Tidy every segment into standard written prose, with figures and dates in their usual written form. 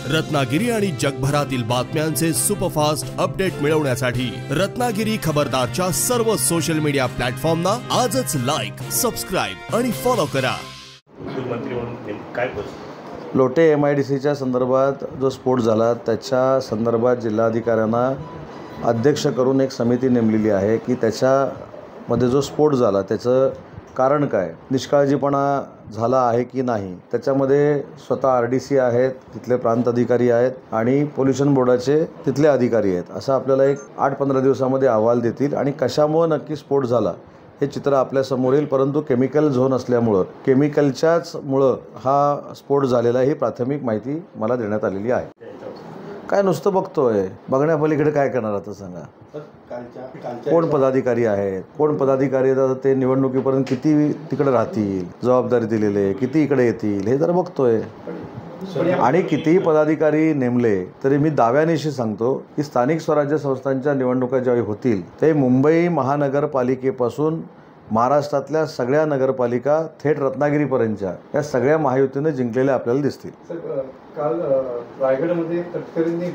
रत्नागिरी आणि जगभरातील बातम्यांचे सुपरफास्ट अपडेट मिळवण्यासाठी रत्नागिरी खबरदारच्या सर्व सोशल मीडिया प्लॅटफॉर्मना आजच लाईक, सबस्क्राईब आणि फॉलो करा। मंत्री म्हणून काय लोटे MIDCच्या संदर्भात जो स्फोट झाला त्याच्या संदर्भात जिल्हाधिकाऱ्यांना अध्यक्ष करून एक समिती नेमलेली आहे की त्याच्यामध्ये जो स्फोट झाला त्याचं कारण काय, निष्काळजीपणा झाला आहे की नाही। त्याच्यामध्ये स्वतः RDC आहेत, तिथले प्रांत अधिकारी आहेत आणि पोल्युशन बोर्डाचे तिथले अधिकारी आहेत। असं आपल्याला एक 8-15 दिवसामध्ये अहवाल देतील आणि कशामुळे नक्की स्फोट झाला हे चित्र आपल्यासमोर येईल। परंतु केमिकल झोन असल्यामुळं केमिकलच्याच मुळं हा स्फोट झालेला ही प्राथमिक माहिती मला देण्यात आलेली आहे। काय नुसतं बघतोय, बघण्यापलीकडे काय करणार आता सांगा। कोण पदाधिकारी आहेत, कोण पदाधिकारी आहेत, ते निवडणुकीपर्यंत किती तिकडे राहतील, जबाबदारी दिलेले किती इकडे येतील हे जर बघतोय। आणि कितीही पदाधिकारी नेमले तरी मी दाव्यानिशी सांगतो की स्थानिक स्वराज्य संस्थांच्या निवडणुका ज्यावेळी होतील ते मुंबई महानगरपालिकेपासून महाराष्ट्रातल्या सगळ्या नगरपालिका थेट रत्नागिरीपर्यंतच्या या सगळ्या महायुतीने जिंकलेल्या आपल्याला दिसतील। काल रायगडमध्ये तटकरींनी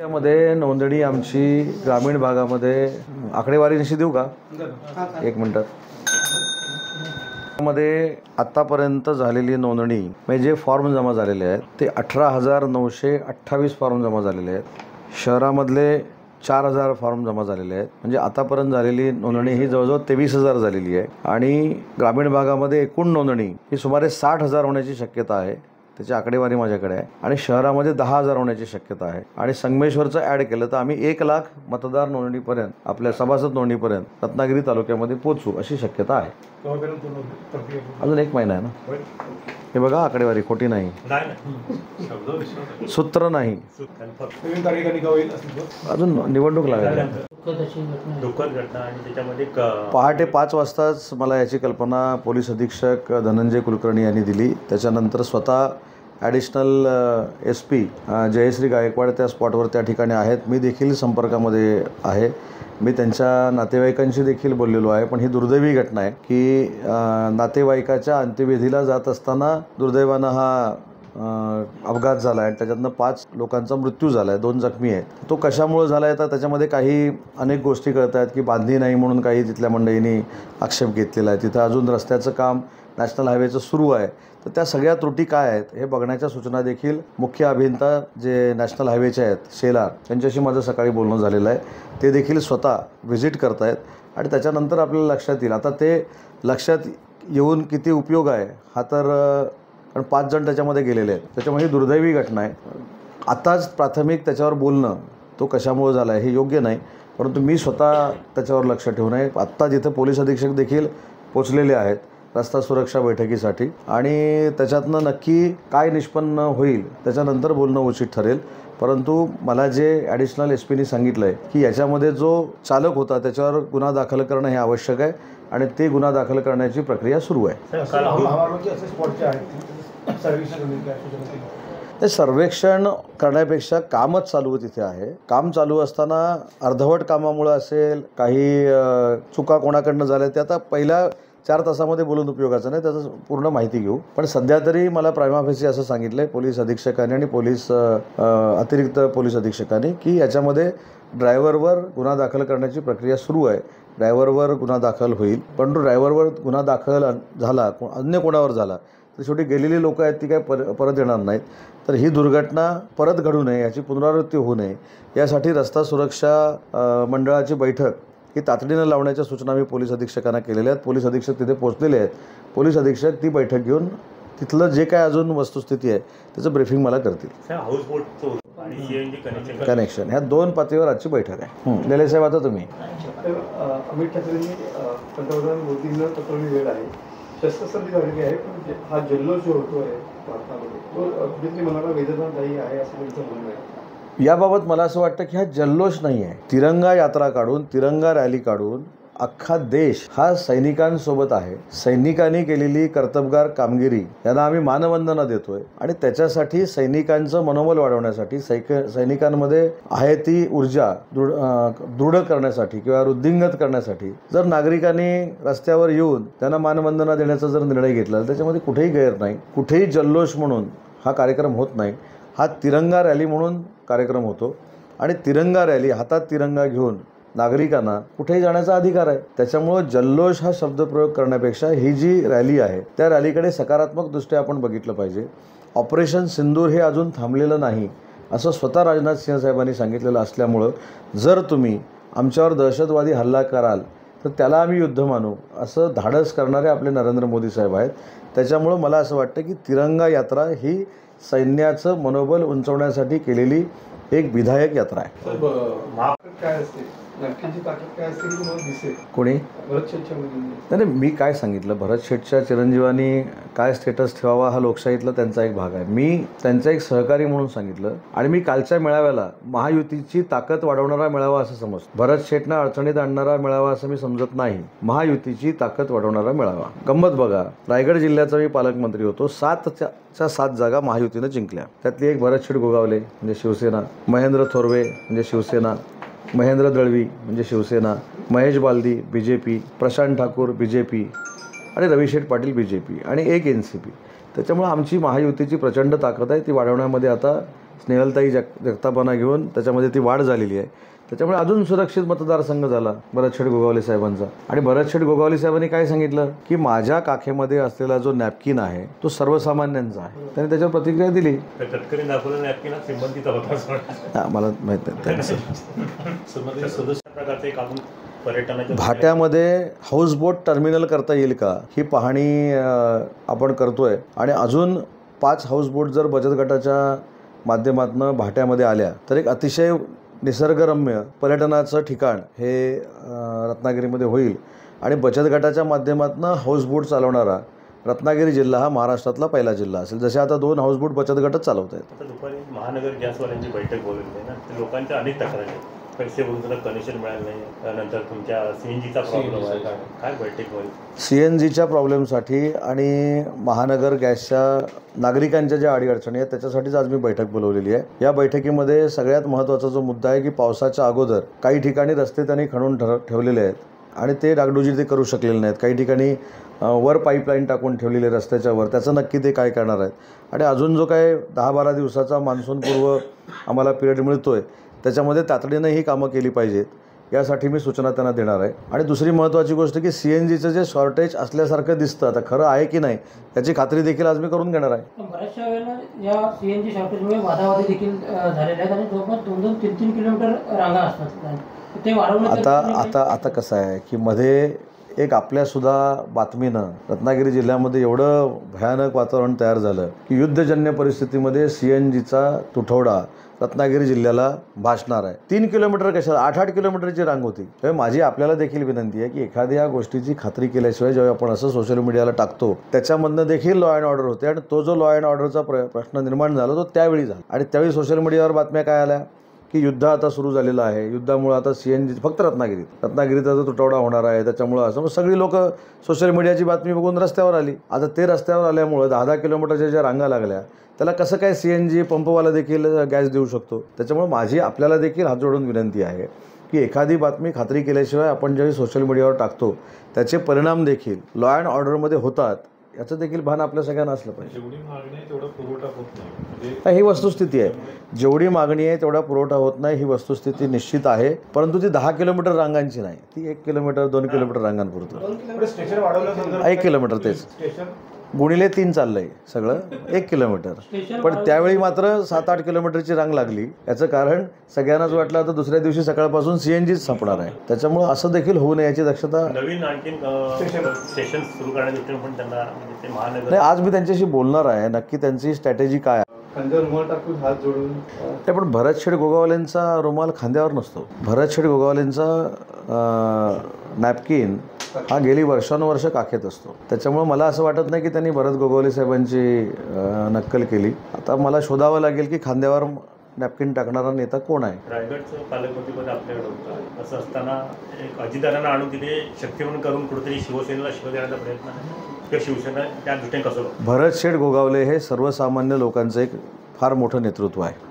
मध्ये नोंदणी आमची ग्रामीण भागामध्ये आकडेवारीनिशी देऊ का, 1 मिनिटात। मध्ये आत्तापर्यंत झालेली नोंदणी म्हणजे जे फॉर्म जमा झालेले आहेत ते 18,928 फॉर्म जमा झालेले आहेत। शहरामधले 4,000 फॉर्म जमा झालेले आहेत, म्हणजे आतापर्यंत झालेली नोंदणी ही जवळजवळ 23,000 झालेली आहे। आणि ग्रामीण भागामध्ये एकूण नोंदणी ही सुमारे 60,000 होण्याची शक्यता आहे, त्याची आकडेवारी माझ्याकडे आहे। आणि शहरामध्ये 10,000 होण्याची शक्यता आहे। आणि संगमेश्वरचं ॲड केलं तर आम्ही 1,00,000 मतदार नोंदणीपर्यंत, आपल्या सभासद नोंदणीपर्यंत रत्नागिरी तालुक्यामध्ये पोहोचू अशी शक्यता आहे। अजून 1 महिना आहे ना, हे बघा आकडेवारी खोटी नाही, सूत्र नाही, अजून निवडणूक लागली। पहाटे 5 वाजताच मला याची कल्पना पोलीस अधीक्षक धनंजय कुलकर्णी यांनी दिली। त्याच्यानंतर स्वतः ॲडिशनल SP जयश्री गायकवाड त्या स्पॉटवर त्या ठिकाणी आहेत, मी देखील संपर्कामध्ये आहे। मी त्यांच्या नातेवाईकांशी देखील बोललेलो आहे। पण ही दुर्दैवी घटना आहे की नातेवाईकाच्या अंत्यविधीला जात असताना दुर्दैवानं हा अपघात झाला आहे। त्याच्यातनं 5 लोकांचा मृत्यू झाला आहे, 2 जखमी आहेत। तो कशामुळे झाला आहे तर त्याच्यामध्ये काही अनेक गोष्टी कळत आहेत की बांधणी नाही म्हणून काही तिथल्या मंडळींनी आक्षेप घेतलेला आहे। तिथं अजून रस्त्याचं काम नॅशनल हायवेचं सुरू आहे, तर त्या सगळ्या त्रुटी काय आहेत हे बघण्याच्या सूचना देखील मुख्य अभियंता जे नॅशनल हायवेचे आहेत शेलार त्यांच्याशी माझं सकाळी बोलणं झालेलं आहे। ते देखील स्वतः व्हिजिट करत आहेत आणि त्याच्यानंतर आपल्याला लक्षात येईल। आता ते लक्षात येऊन किती उपयोग आहे हा तर, कारण 5 जण त्याच्यामध्ये गेलेले आहेत, त्याच्यामुळे ही दुर्दैवी घटना आहे। आताच प्राथमिक त्याच्यावर बोलणं तो कशामुळे झाला आहे हे योग्य नाही, परंतु मी स्वतः त्याच्यावर लक्ष ठेवून आहे। आत्ता जिथं पोलीस अधीक्षक देखील पोचलेले आहेत रस्ता सुरक्षा बैठकीसाठी आणि त्याच्यातनं नक्की काय निष्पन्न होईल त्याच्यानंतर बोलणं उचित ठरेल। परंतु मला जे ॲडिशनल SPनी सांगितलं आहे की याच्यामध्ये जो चालक होता त्याच्यावर गुन्हा दाखल करणं हे आवश्यक आहे आणि ते गुन्हा दाखल करण्याची प्रक्रिया सुरू आहे। ते सर्वेक्षण करण्यापेक्षा कामच चालू तिथे आहे। काम चालू असताना अर्धवट कामामुळे असेल, काही चुका कोणाकडनं झाल्या ते आता पहिल्या 4 तासामध्ये बोलून उपयोगाचं नाही, त्याचं पूर्ण माहिती घेऊ। पण सध्या तरी मला प्रायमा फेसी असं सांगितलं आहे पोलीस अधीक्षकांनी आणि अतिरिक्त पोलीस अधीक्षकांनी की याच्यामध्ये ड्रायव्हरवर गुन्हा दाखल करण्याची प्रक्रिया सुरू आहे। ड्रायव्हरवर गुन्हा दाखल होईल, पण ड्रायव्हरवर गुन्हा दाखल झाला अन्य कोणावर झाला तर शेवटी गेलेली लोक आहेत ती काय परत येणार नाहीत। तर ही दुर्घटना परत घडू नये, याची पुनरावृत्ती होऊ नये यासाठी रस्ता सुरक्षा मंडळाची बैठक ही तातडीनं लावण्याच्या सूचना मी पोलीस अधीक्षकांना केलेल्या आहेत। पोलीस अधीक्षक तिथे पोहोचलेले आहेत। पोलीस अधीक्षक ती बैठक घेऊन तिथलं जे काय अजून वस्तुस्थिती आहे त्याचं ब्रीफिंग मला करतील। कनेक्शन ह्या 2 पातळीवर आजची बैठक आहे। लेले साहेब आता तुम्ही अमित ठाकरेंनी पंतप्रधान मोदींना पत्र लिहिलेलं आहे, शस्त्रसंधी झालेली आहे, पण हा जल्लोष जो होतो आहे भारतामध्ये तो अगदी मनाला वेदनादायी आहे असं त्यांचं म्हणणं आहे। याबाबत मला असं वाटतं की हा जल्लोष नाही आहे। तिरंगा यात्रा काढून, तिरंगा रॅली काढून अख्खा देश हा सैनिकांसोबत आहे। सैनिकांनी केलेली कर्तबगार कामगिरी यांना आम्ही मानवंदना देतोय आणि त्याच्यासाठी सैनिकांचं मनोबल वाढवण्यासाठी, सैनिकांमध्ये आहे ती ऊर्जा दृढ करण्यासाठी किंवा वृद्धिंगत करण्यासाठी जर नागरिकांनी रस्त्यावर येऊन त्यांना मानवंदना देण्याचा जर निर्णय घेतला त्याच्यामध्ये कुठेही गैर नाही। कुठेही जल्लोष म्हणून हा कार्यक्रम होत नाही. हा तिरंगा रॅली म्हणून कार्यक्रम होतो आणि तिरंगा रॅली, हातात तिरंगा घेऊन नागरिकांना कुठेही जाण्याचा अधिकार आहे. त्याच्यामुळं जल्लोष हा शब्दप्रयोग करण्यापेक्षा ही जी रॅली आहे त्या रॅलीकडे सकारात्मक दृष्ट्या आपण बघितलं पाहिजे. ऑपरेशन सिंदूर हे अजून थांबलेलं नाही असं स्वतः राजनाथ सिंह साहेबांनी सांगितलेलं असल्यामुळं जर तुम्ही आमच्यावर दहशतवादी हल्ला कराल तर त्याला आम्ही युद्ध मानू असं धाडस करणारे आपले नरेंद्र मोदी साहेब आहेत. त्याच्यामुळं मला असं वाटतं की तिरंगा यात्रा ही सैन्याचं मनोबल उंचवण्यासाठी केलेली एक विधायक यात्रा आहे. काय असते नक्कीची ताकद काय असते की तुम्हाला दिसेल कोणी भरत शेठच्या मुलींनी? नाही, मी काय सांगितलं, भरत शेठच्या चिरंजीवांनी काय स्टेटस ठेवावा हा लोकशाहीतला त्यांचा एक भाग आहे. मी त्यांचा एक सहकारी म्हणून सांगितलं आणि मी कालच्या मेळाव्याला महायुतीची ताकद वाढवणारा मेळावा असं समजतो. भरत शेठना अडचणीत आणणारा मेळावा असं मी समजत नाही. महायुतीची ताकद वाढवणारा मेळावा. गंमत बघा, रायगड जिल्ह्याचा मी पालकमंत्री होतो. 7च्या 7 जागा महायुतीनं जिंकल्या. त्यातली एक भरत शेठ गोगावले म्हणजे शिवसेना, महेंद्र थोरवे म्हणजे शिवसेना, महेंद्र दळवी म्हणजे शिवसेना, महेश बालदी BJP, प्रशांत ठाकूर BJP आणि रविशेठ पाटील BJP आणि एक NCP. त्याच्यामुळे आमची महायुतीची प्रचंड ताकद आहे. ती वाढवण्यामध्ये आता स्नेहलताई जगतापांना घेऊन त्याच्यामध्ये ती वाढ झालेली आहे. त्याच्यामुळे अजून सुरक्षित मतदारसंघ झाला भरत शेठ गोगावले साहेबांचा. आणि भरत शेठ गोगावले साहेबांनी काय सांगितलं की माझ्या काखेमध्ये असलेला जो नॅपकिन आहे तो सर्वसामान्यांचा आहे. त्यांनी त्याच्यावर प्रतिक्रिया दिली. तत्कालीन दाखवलं नॅपकिन संबंधित होता. मला माहीत नाही. सदस्य प्रकारचे एक आपण पर्यटनाच्या भाट्यामध्ये हाऊसबोट टर्मिनल करता येईल का ही पाहणी आपण करतोय. आणि अजून 5 हाऊसबोट जर बचत गटाच्या माध्यमातून भाट्यामध्ये आल्या तर एक अतिशय निसर्गरम्य पर्यटनाचं ठिकाण हे रत्नागिरीमध्ये होईल. आणि बचत गटाच्या माध्यमातून हाऊसबोट चालवणारा रत्नागिरी जिल्हा हा महाराष्ट्रातला पहिला जिल्हा असेल. जसे आता 2 हाऊसबोट बचत गटच चालवत आहेत. आता दुपारी महानगर गॅसवाल्यांची बैठक बोलवली आहे ना, तर लोकांच्या अनेक तक्रारी आहेत. पैसे भरून त्याला कनेक्शन मिळालं नाही, नंतर तुमच्या CNGचा प्रॉब्लेम आहे. काय बैठक होईल? CNGच्या प्रॉब्लेमसाठी आणि महानगर गॅसच्या नागरिकांच्या ज्या अडीअडचणी आहेत त्याच्यासाठीच आज मी बैठक बोलवलेली आहे. या बैठकीमध्ये सगळ्यात महत्त्वाचा जो मुद्दा आहे की पावसाच्या अगोदर काही ठिकाणी रस्ते त्यांनी खणून ठेवलेले आहेत आणि ते डागडुजी ते करू शकलेले नाहीत. काही ठिकाणी वर पाईपलाईन टाकून ठेवलेली आहे रस्त्याच्या वर. त्याचं नक्की ते काय करणार आहेत. आणि अजून जो काय 10-12 दिवसाचा मान्सूनपूर्व आम्हाला पिरियड मिळतो आहे त्याच्यामध्ये तातडीनं ही कामं केली पाहिजेत यासाठी मी सूचना त्यांना देणार आहे. आणि दुसरी महत्त्वाची गोष्ट की CNGचं जे शॉर्टेज असल्यासारखं दिसतं, आता खरं आहे की नाही याची खात्री देखील आज मी करून घेणार आहे. बऱ्याचशा वेळेला या CNG शॉर्टेजमुळे वादावादी देखील झालेल्या आहेत आणि जवळपास 2-3 किलोमीटर रांगा असतात. ते वाढवण्यात आता कसं आहे की मध्ये एक आपल्यासुद्धा बातमीनं रत्नागिरी जिल्ह्यामध्ये एवढं भयानक वातावरण तयार झालं की युद्धजन्य परिस्थितीमध्ये CNGचा तुटवडा रत्नागिरी जिल्ह्याला भासणार आहे. 3 किलोमीटर कशाला, 8-8 किलोमीटरची रांग होती. तेव्हा माझी आपल्याला देखील विनंती आहे की एखाद्या गोष्टीची खात्री केल्याशिवाय जेव्हा आपण असं सोशल मीडियाला टाकतो त्याच्यामधनं देखील लॉ अँड ऑर्डर होते. आणि तो जो लॉ अँड ऑर्डरचा प्रश्न निर्माण झाला तो त्यावेळी झाला. आणि त्यावेळी सोशल मीडियावर बातम्या काय आल्या की युद्ध आता सुरू झालेलं आहे, युद्धामुळे आता CNG फक्त रत्नागिरीचा जो तुटवडा होणार आहे त्याच्यामुळं असं सगळी लोक सोशल मीडियाची बातमी बघून रस्त्यावर आली. आता ते रस्त्यावर आल्यामुळं 10-10 किलोमीटरच्या ज्या रांगा लागल्या त्याला कसं काय CNG पंपवाला देखील गॅस देऊ शकतो. त्याच्यामुळे माझी आपल्याला देखील हात जोडून विनंती आहे की एखादी बातमी खात्री केल्याशिवाय आपण ज्यावेळी सोशल मीडियावर टाकतो त्याचे परिणाम देखील लॉ अँड ऑर्डरमध्ये होतात याचं देखील भान आपल्या सगळ्यांना असलं पाहिजे. जेवढी मागणी आहे तेवढा पुरवठा होत नाही ही वस्तुस्थिती आहे. जेवढी मागणी आहे तेवढा पुरवठा होत नाही ही वस्तुस्थिती निश्चित आहे. परंतु ती 10 किलोमीटर रांगांची नाही, ती 1 किलोमीटर 2 किलोमीटर रांगांपुरतं. स्टेशन वाढवलं 1 किलोमीटर तेच गुणिले 3 चाललंय सगळं 1 किलोमीटर. पण त्यावेळी मात्र 7-8 किलोमीटरची रांग लागली. याचं कारण सगळ्यांनाच वाटलं आता दुसऱ्या दिवशी सकाळपासून CNGच संपणार आहे. त्याच्यामुळे असं देखील होऊ नये याची दक्षता. नवीन आणखी स्टेशन सुरू करण्यासाठी पण त्यांना म्हणजे ते महानगर नाही, आज मी त्यांच्याशी बोलणार आहे. नक्की त्यांची स्ट्रॅटेजी काय आहे. खांद्यावर रुमाल टाकून हात जोडून ते पण भरत शेठ गोगावलेंचा रुमाल खांद्यावर नसतो. भरत शेठ गोगावलेंचा नॅपकिन हा गेली वर्षानुवर्ष काखेत असतो. त्याच्यामुळे मला असं वाटत नाही की त्यांनी भरत गोगावले साहेबांची नक्कल केली. आता मला शोधावं लागेल की खांद्यावर नॅपकिन टाकणारा नेता कोण आहे. रायगडचं पालकमंत्रीपद आपल्याकडे होतं. असं असताना एक अजितदादांना आणून तिथे शक्ती म्हणून करून कुठेतरी शिवसेनेला शिव देण्याचा प्रयत्न किंवा शिवसेना त्या दृष्टीने कसं. भरत शेठ गोगावले हे सर्वसामान्य लोकांचं एक फार मोठं नेतृत्व आहे.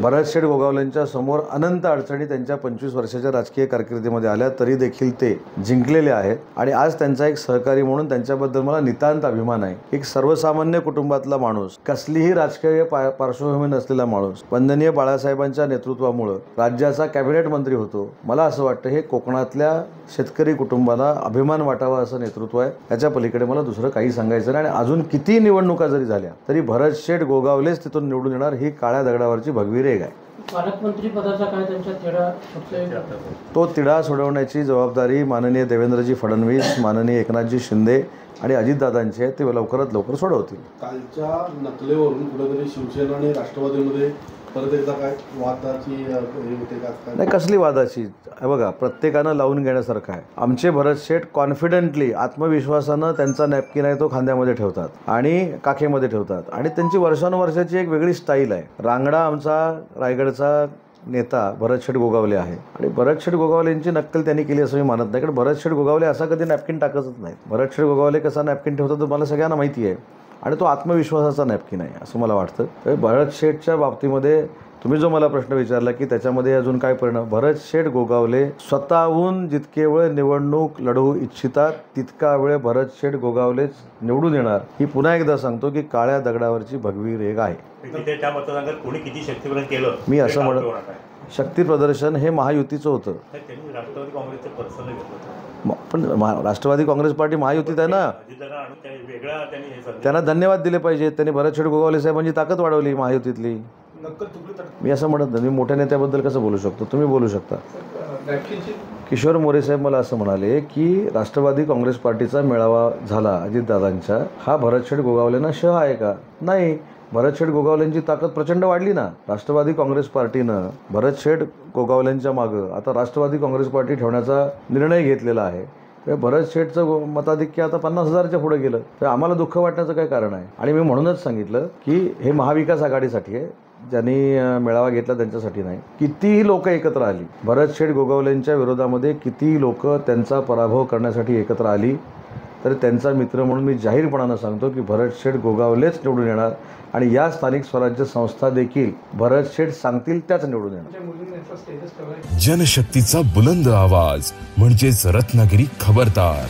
भरत शेठ गोगावलेंच्या समोर अनंत अडचणी त्यांच्या 25 वर्षाच्या राजकीय कारकिर्दीमध्ये आल्या, तरी देखील ते जिंकलेले आहेत. आणि आज त्यांचा एक सहकारी म्हणून त्यांच्याबद्दल मला नितांत अभिमान आहे. एक सर्वसामान्य कुटुंबातला माणूस, कसलीही राजकीय पार्श्वभूमी नसलेला माणूस, वंदनीय बाळासाहेबांच्या नेतृत्वामुळे राज्याचा कॅबिनेट मंत्री होतो. मला असं वाटतं हे कोकणातल्या शेतकरी कुटुंबाला अभिमान वाटावा असं नेतृत्व आहे. त्याच्या पलीकडे मला दुसरं काही सांगायचं नाही. आणि अजून किती निवडणुका जरी झाल्या तरी भरत शेठ गोगावलेच तिथून निवडून येणार, ही काळ्या दगडावरची भगवी रेघ आहे. पालकमंत्री पदाचा काय त्यांचा तिढा तो तिढा सोडवण्याची जबाबदारी माननीय देवेंद्रजी फडणवीस, माननीय एकनाथजी शिंदे आणि अजितदादांची आहे. ते लवकरात लवकर सोडवतील. कालच्या नकलेवरून कुठेतरी शिवसेना आणि राष्ट्रवादीमध्ये परत एकदा काय वादाची होते का? नाही, कसली वादाची? बघा, प्रत्येकानं लावून घेण्यासारखं आहे. आमचे भरत शेठ कॉन्फिडंटली, आत्मविश्वासानं त्यांचा नॅपकिन आहे तो खांद्यामध्ये ठेवतात आणि काखेमध्ये ठेवतात. आणि त्यांची वर्षानुवर्षाची एक वेगळी स्टाईल आहे. रांगडा आमचा रायगडचा नेता भरत शेठ गोगावले आहे आणि भरत शेठ गोगावलेंची नक्कल त्यांनी केली असं मी मानत नाही. कारण भरत शेठ गोगावले असा कधी नॅपकिन टाकतच नाही. भरत शेठ गोगावले कसा नॅपकिन ठेवतात तर मला सगळ्यांना माहिती आहे आणि तो आत्मविश्वासाचा नॅपकिन आहे असं मला वाटतं. भरत शेठच्या बाबतीमध्ये तुम्ही जो मला प्रश्न विचारला की त्याच्यामध्ये अजून काय परिणाम, भरत शेठ गोगावले स्वतःहून जितके वेळ निवडणूक लढवू इच्छितात तितका वेळ भरत शेठ गोगावलेच निवडून येणार. ही पुन्हा एकदा सांगतो की काळ्या दगडावरची भगवी रेघ आहे. त्या मतदारसंघात कोणी किती शक्तीप्रदर्शन केलं मी असं म्हणत, शक्ती प्रदर्शन हे महायुतीचं होतं. त्यांनी राष्ट्रवादी काँग्रेसचं पर्सनल घेतलं, पण राष्ट्रवादी काँग्रेस पार्टी महायुतीत आहे ना. त्यांना धन्यवाद दिले पाहिजे. त्यांनी भरत शेठ गोगावले साहेबांची ताकद वाढवली महायुतीतली. मी असं म्हणत नाही. मी मोठ्या नेत्याबद्दल कसं बोलू शकतो? तुम्ही बोलू शकता. किशोर मोरे साहेब मला असं म्हणाले की राष्ट्रवादी काँग्रेस पार्टीचा मेळावा झाला अजितदादांच्या, हा भरत शेठ गोगावलेंना शह आहे का? नाही. भरत शेठ गोगावलेंची ताकद प्रचंड वाढली ना. राष्ट्रवादी काँग्रेस पार्टीनं भरत शेठ गोगावलेंच्या मागं आता राष्ट्रवादी काँग्रेस पार्टी ठेवण्याचा निर्णय घेतलेला आहे. भरत शेठचं मताधिक्य आता 50,000च्या पुढे गेलं तर आम्हाला दुःख वाटण्याचं काय कारण आहे? आणि मी म्हणूनच सांगितलं की हे महाविकास आघाडीसाठी आहे, ज्यांनी मेळावा घेतला त्यांच्यासाठी नाही. कितीही लोक एकत्र आली, भरत शेठ गोगावलेंच्या विरोधामध्ये कितीही लोक त्यांचा पराभव करण्यासाठी एकत्र आली, तर त्यांचा मित्र म्हणून मी जाहीरपणानं सांगतो की भरत शेठ गोगावलेच निवडून येणार आणि या स्थानिक स्वराज्य संस्था देखील भरत शेठ सांगतील त्याच निवडून येणार. जनशक्तीचा बुलंद आवाज म्हणजेच रत्नागिरी खबरदार.